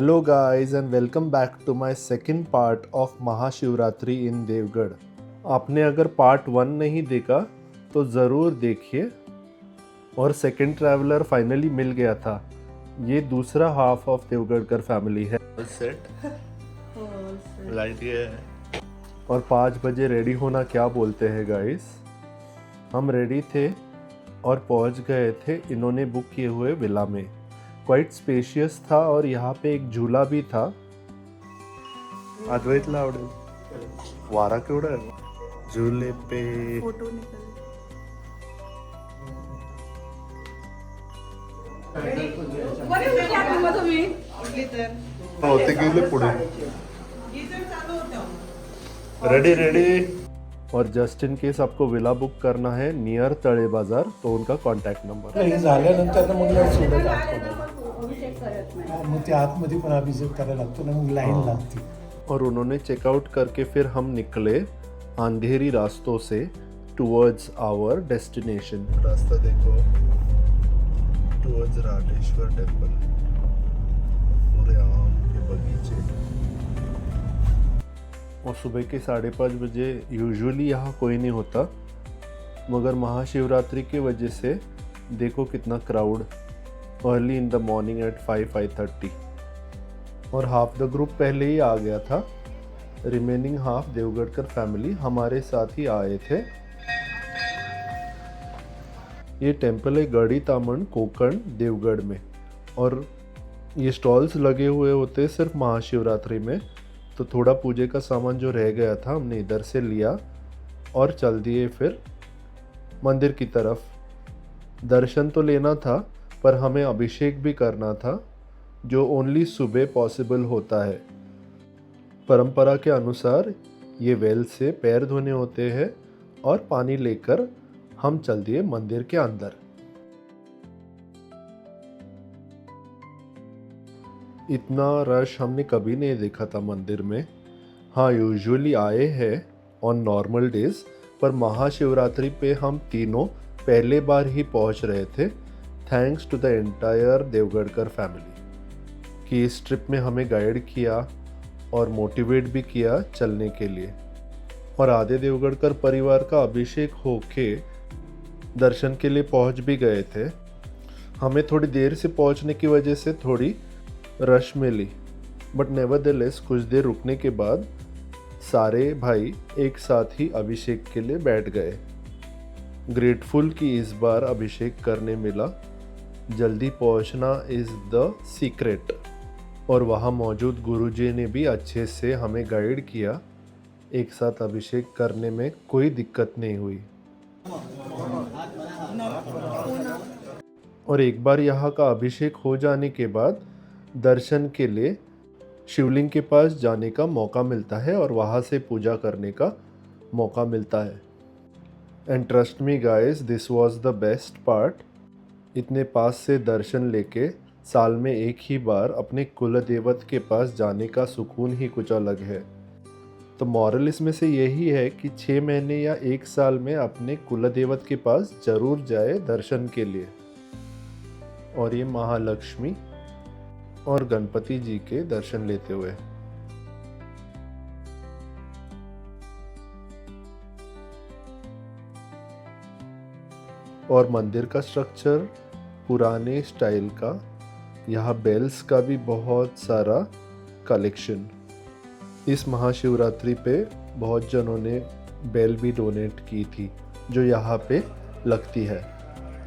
Hello guys and welcome back to my second part of Mahashivratri in Deogarh. आपने अगर part 1 नहीं देखा तो ज़रूर देखिए। और सेकंड ट्रैवलर फाइनली मिल गया था। ये दूसरा हाफ ऑफ देवगढ़कर फैमिली है। सेट लाइट ये है। और 5 बजे रेडी होना क्या बोलते हैं गाइस। हम रेडी थे और पहुंच गए थे इन्होंने बुक किए हुए विला में। क्वाइट स्पेशियस था और यहाँ पे एक झूला भी था। अद्वैतला आवडेल वारा केवढा आहे झूले पे फोटो निकल होते गेले पुढे रेडी रेडी। और जस्ट इन केस आपको विला बुक करना है नियर तळे बाजार तो उनका कॉन्टॅक्ट नंबर। हे झाल्यानंतर मग सोडत मग ते आतमध्ये पण अभिषेक करायला लागतो ना, मग लाईन लागते। और उन्होंने चेकआउट करके फिर हम निकले अंधेरी रास्तों से टुवर्ड्स आवर डेस्टिनेशन। रास्ता देखो टुवर्ड्स राटेश्वर टेम्पल और आम के बगीचे। और सुबह के 5:30 बजे यूजुअली यहाँ कोई नहीं होता, मगर महाशिवरात्रि की वजह से देखो कितना crowd. Early in the morning at 5:30 और हाफ द ग्रुप पहले ही आ गया था। रिमेनिंग हाफ देवगढ़कर फैमिली हमारे साथ ही आए थे। ये टेम्पल है गढ़ी तामन कोकण देवगढ़ में और ये स्टॉल्स लगे हुए होते सिर्फ महाशिवरात्रि में। तो थोड़ा पूजे का सामान जो रह गया था हमने इधर से लिया और चल दिए फिर मंदिर की तरफ। दर्शन तो लेना था पर हमें अभिषेक भी करना था जो ओनली सुबह पॉसिबल होता है। परंपरा के अनुसार ये वेल से पैर धोने होते हैं और पानी लेकर हम चल दिए मंदिर के अंदर। इतना रश हमने कभी नहीं देखा था मंदिर में। हाँ यूजुअली आए हैं ऑन नॉर्मल डेज, पर महाशिवरात्रि पे हम तीनों पहले बार ही पहुंच रहे थे। Thanks to the entire Devgadkar family कि इस ट्रिप में हमें गाइड किया और मोटिवेट भी किया चलने के लिए। और आधे देवगढ़कर परिवार का अभिषेक होके दर्शन के लिए पहुंच भी गए थे। हमें थोड़ी देर से पहुंचने की वजह से थोड़ी रश मिली, बट नेवरदलेस कुछ देर रुकने के बाद सारे भाई एक साथ ही अभिषेक के लिए बैठ गए। ग्रेटफुल कि इस बार अभिषेक करने मिला। जल्दी पहुंचना इज़ द सीक्रेट। और वहाँ मौजूद गुरुजी ने भी अच्छे से हमें गाइड किया। एक साथ अभिषेक करने में कोई दिक्कत नहीं हुई। और एक बार यहाँ का अभिषेक हो जाने के बाद दर्शन के लिए शिवलिंग के पास जाने का मौका मिलता है और वहाँ से पूजा करने का मौका मिलता है। And trust me guys, this was the best part. इतने पास से दर्शन लेके साल में एक ही बार अपने कुल देवत के पास जाने का सुकून ही कुछ अलग है। तो मॉरल इसमें से यही है कि 6 महीने या 1 साल में अपने कुल देवत के पास जरूर जाए दर्शन के लिए। और ये महालक्ष्मी और गणपति जी के दर्शन लेते हुए। और मंदिर का स्ट्रक्चर पुराने स्टाइल का। यहाँ बेल्स का भी बहुत सारा कलेक्शन। इस महाशिवरात्रि पे बहुत जनों ने बेल भी डोनेट की थी जो यहाँ पे लगती है।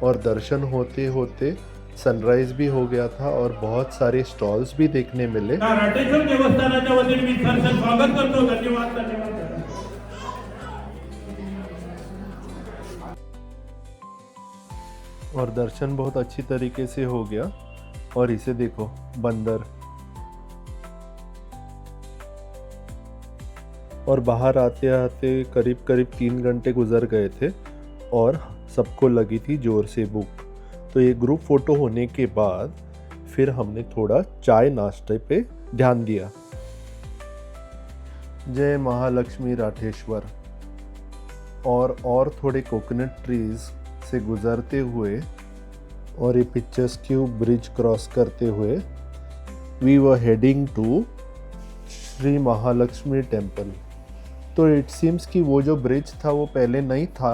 और दर्शन होते होते सनराइज भी हो गया था और बहुत सारे स्टॉल्स भी देखने मिले। राटेश्वर देवस्थानाच्या वतीने मी सहर्ष स्वागत करतो। धन्यवाद धन्यवाद। और दर्शन बहुत अच्छी तरीके से हो गया। और इसे देखो बंदर। और बाहर आते आते करीब 3 घंटे गुजर गए थे और सबको लगी थी जोर से भूख। तो ये ग्रुप फोटो होने के बाद फिर हमने थोड़ा चाय नाश्ते पे ध्यान दिया। जय महालक्ष्मी राठेश्वर। और थोड़े कोकोनट ट्रीज से गुजरते हुए और ये पिक्चर्स क्यूब ब्रिज क्रॉस करते हुए we were heading to Shri Mahalakshmi temple. तो इट सीम्स कि वो जो ब्रिज था वो पहले नहीं था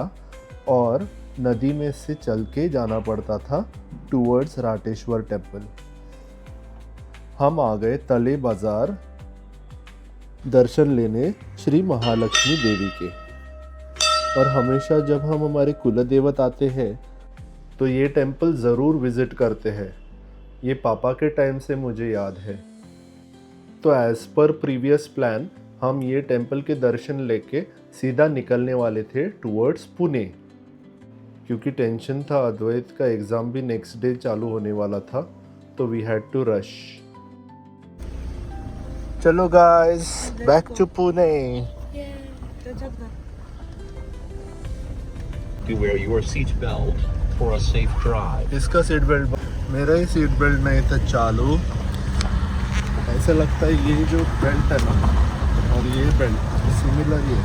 और नदी में से चल के जाना पड़ता था टूवर्ड्स राटेश्वर टेम्पल। हम आ गए तले बाज़ार दर्शन लेने श्री महालक्ष्मी देवी के। और हमेशा जब हम हमारे कुलदेवत आते हैं तो ये टेम्पल ज़रूर विज़िट करते हैं। ये पापा के टाइम से मुझे याद है। तो एज़ पर प्रीवियस प्लान हम ये टेम्पल के दर्शन लेके सीधा निकलने वाले थे टूवर्ड्स पुणे, क्योंकि टेंशन था अद्वैत का एग्ज़ाम भी नेक्स्ट डे चालू होने वाला था, तो वी हैड टू रश। चलो guys, back to Pune. Do wear your seat belt for a safe drive. इसका सीट बेल्ट, मेरा ही सीट बेल्ट नहीं था चालू। ऐसा लगता है ये जो बेल्ट है ना और ये बेल्ट सिमिलर ही है।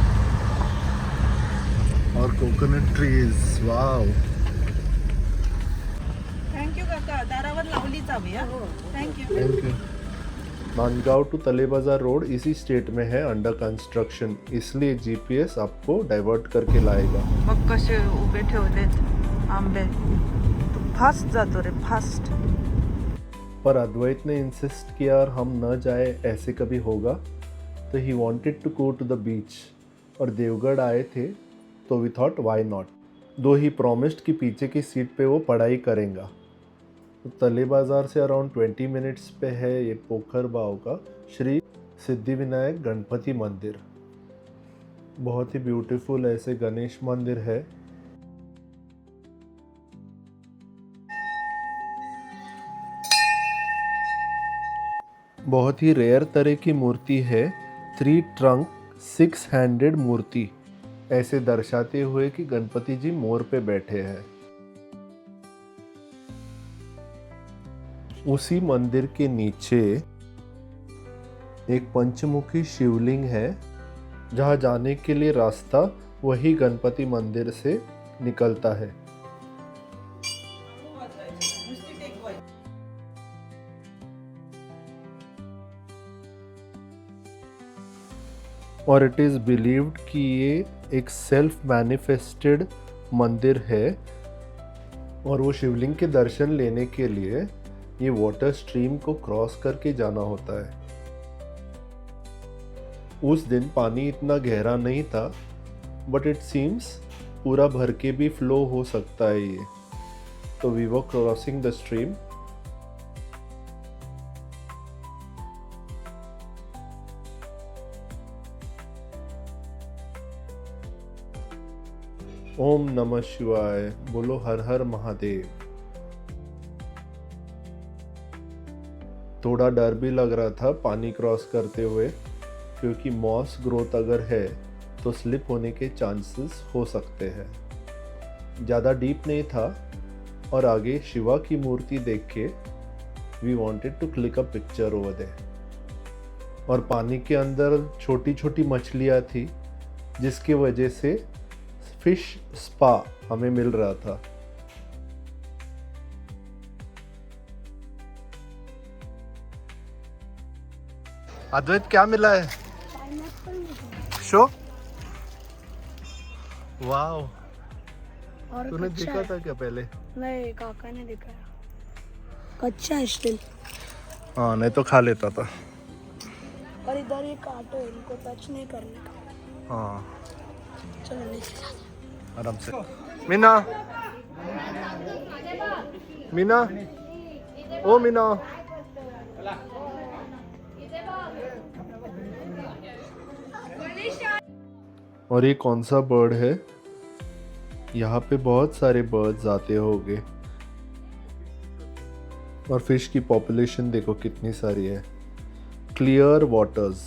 और कोकोनट ट्रीज, वाव। थँक्यू काका, दारावर लावलीच हवी हा. Thank you. Thank you. Mangaon to Tale Bazaar road इसी स्टेट में है, अंडर कंस्ट्रक्शन, इसलिए जीपीएस आपको डाइवर्ट करके लाएगा। बघ कसे उभे ठेवलेत आंबे. फास्ट जातो रे, फास्ट. पर अद्वैत ने इंसिस्ट किया और हम न जाए ऐसे कभी होगा, तो he wanted to go to the beach. और देवगढ़ आए थे तो वी थॉट व्हाई नॉट, दो ही प्रॉमिस्ड कि पीछे की सीट पे वो पढ़ाई करेगा। तो तले बाज़ार से अराउंड 20 मिनट्स पे है ये पोखर बाव का श्री सिद्धिविनायक गणपति मंदिर। बहुत ही ब्यूटीफुल ऐसे गणेश मंदिर है। बहुत ही रेयर तरह की मूर्ति है, 3 ट्रंक 6 हैंडेड मूर्ति, ऐसे दर्शाते हुए कि गणपति जी मोर पे बैठे हैं। उसी मंदिर के नीचे एक पंचमुखी शिवलिंग है, जहाँ जाने के लिए रास्ता वही गणपति मंदिर से निकलता है। और इट इज़ बिलीव्ड कि ये एक सेल्फ मैनिफेस्टेड मंदिर है। और वो शिवलिंग के दर्शन लेने के लिए ये वाटर स्ट्रीम को क्रॉस करके जाना होता है। उस दिन पानी इतना गहरा नहीं था, बट इट सीम्स पूरा भर के भी फ्लो हो सकता है ये। तो we were crossing the stream. Om नमः शिवाय, बोलो हर हर महादेव। थोड़ा डर भी लग रहा था पानी क्रॉस करते हुए, क्योंकि मॉस ग्रोथ अगर है तो स्लिप होने के चांसेस हो सकते हैं। ज़्यादा डीप नहीं था और आगे शिवा की मूर्ति देख के we wanted to click a picture over there. और पानी के अंदर छोटी छोटी मछलियाँ थी, जिसकी वजह से फिश स्पा हमें मिल रहा था। अद्वैत क्या मिला है? Show, wow. और तूने कच्चा देखा है। था क्या पहले? नहीं, काका ने दिखाया। कच्चा है स्टिल। हाँ, नहीं तो खा लेता था। और इधर ये काटो, इनको टच नहीं करने का। हाँ, चलो नीचे जाते हैं। आराम से। मीना, मीना, ओ मीना। और ये कौन सा बर्ड है? यहाँ पे बहुत सारे बर्ड्स आते होंगे। और फिश की पॉपुलेशन देखो कितनी सारी है। Clear waters.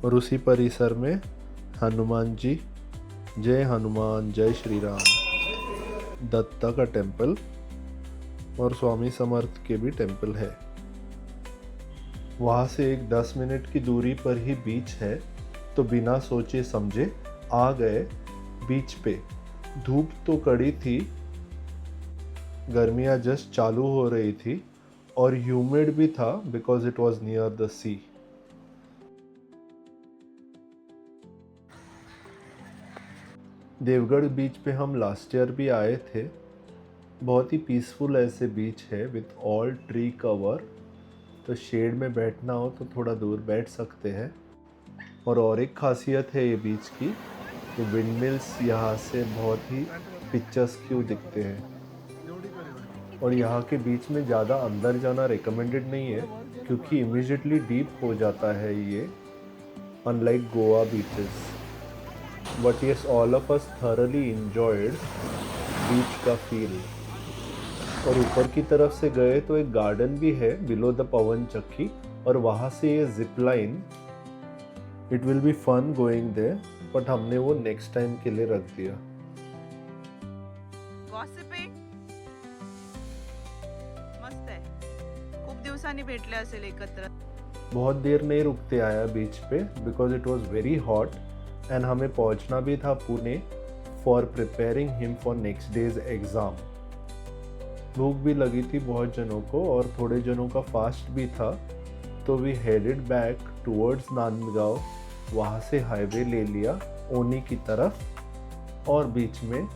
और उसी परिसर में हनुमान जी, जय हनुमान जय श्री राम, दत्ता का टेम्पल और स्वामी समर्थ के भी टेम्पल है। वहाँ से एक 10 मिनट की दूरी पर ही बीच है, तो बिना सोचे समझे आ गए बीच पे। धूप तो कड़ी थी, गर्मियाँ जस्ट चालू हो रही थी और ह्यूमिड भी था because it was near the sea. Devgad beach पे हम लास्ट ईयर भी आए थे। बहुत ही पीसफुल ऐसे बीच है विथ ऑल ट्री कवर, तो शेड में बैठना हो तो थोड़ा दूर बैठ सकते हैं। और एक खासियत है ये बीच की, तो विंडमिल्स यहाँ से बहुत ही पिक्चर्सक्यू दिखते हैं। और यहाँ के बीच में ज़्यादा अंदर जाना रिकमेंडेड नहीं है क्योंकि इमीडिएटली डीप हो जाता है ये, unlike Goa beaches. But yes, all of us thoroughly enjoyed beach का फील। और ऊपर की तरफ से गए तो एक गार्डन भी है बिलो द पवन चक्की, और वहाँ से ये zip line. It will be fun going there, but हमने वो नेक्स्ट टाइम के लिए रख दिया। गॉसिपिंग मस्त आहे, खूप दिवसांनी भेटले असेल एकत्र। बहुत देर नहीं रुकते आया बीच पे because it was very hot and हमें पहुंचना भी था Pune for preparing him for next days exam. भूख भी लगी थी बहुत जनों को और थोड़े जनों का फास्ट भी था, तो we headed back towards Nandgaon. वहाँ से हाईवे ले लिया ओनी की तरफ, और बीच में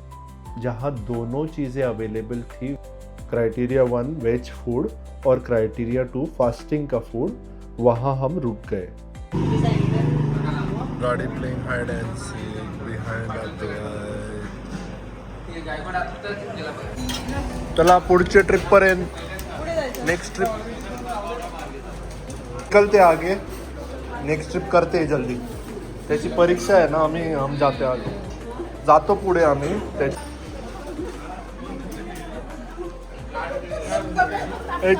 जहाँ दोनों चीज़ें अवेलेबल थी, क्राइटेरिया 1 वेज फूड और क्राइटेरिया 2 फास्टिंग का फूड, वहाँ हम रुक गए। गाड़ी playing hide and seek behind चला पुढच्या ट्रिप पर्यंत। नेक्स्ट ट्रिप निकलते आगे, नेक्स्ट ट्रिप करते हैं जल्दी। त्याची परीक्षा आहे ना, हम जाते आगे, जातो पुढे आम्ही।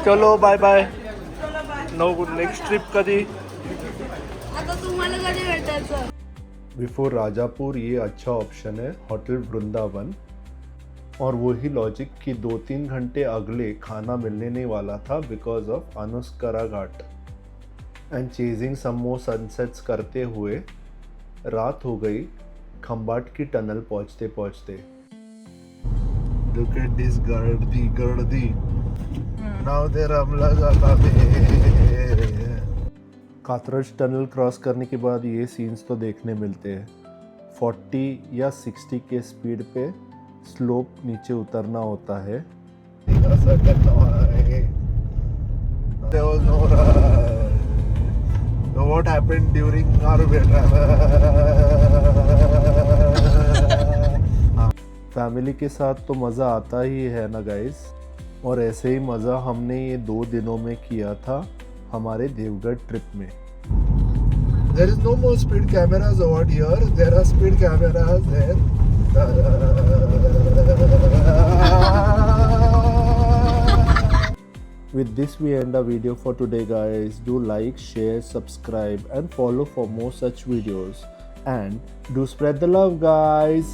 चलो बाय बाय। नेक्स्ट ट्रिप कधी? आता तुम्हाला कधी भेटायचं? बिफोर राजापुर ये अच्छा ऑप्शन है होटल वृंदावन, और वही लॉजिक कि 2-3 घंटे अगले खाना मिलने नहीं वाला था because of Anuskura Ghat and chasing some more sunsets करते हुए रात हो गई खंबाट की टनल पहुंचते पहुंचते। लुक एट दिस गर्दी नाउ देयर हमला जाता है। कातरज टनल क्रॉस करने के बाद ये सीन्स तो देखने मिलते हैं। 40 या 60 के स्पीड पे स्लोप नीचे उतरना होता है। What happened during our family के साथ तो मज़ा आता ही है ना गाइस, और ऐसे ही मज़ा हमने ये 2 दिनों में किया था हमारे देवगढ़ ट्रिप में। There is no more speed cameras over here. There are speed cameras there. With this we end our video for today guys. Do like, share, subscribe and follow for more such videos. And do spread the love guys.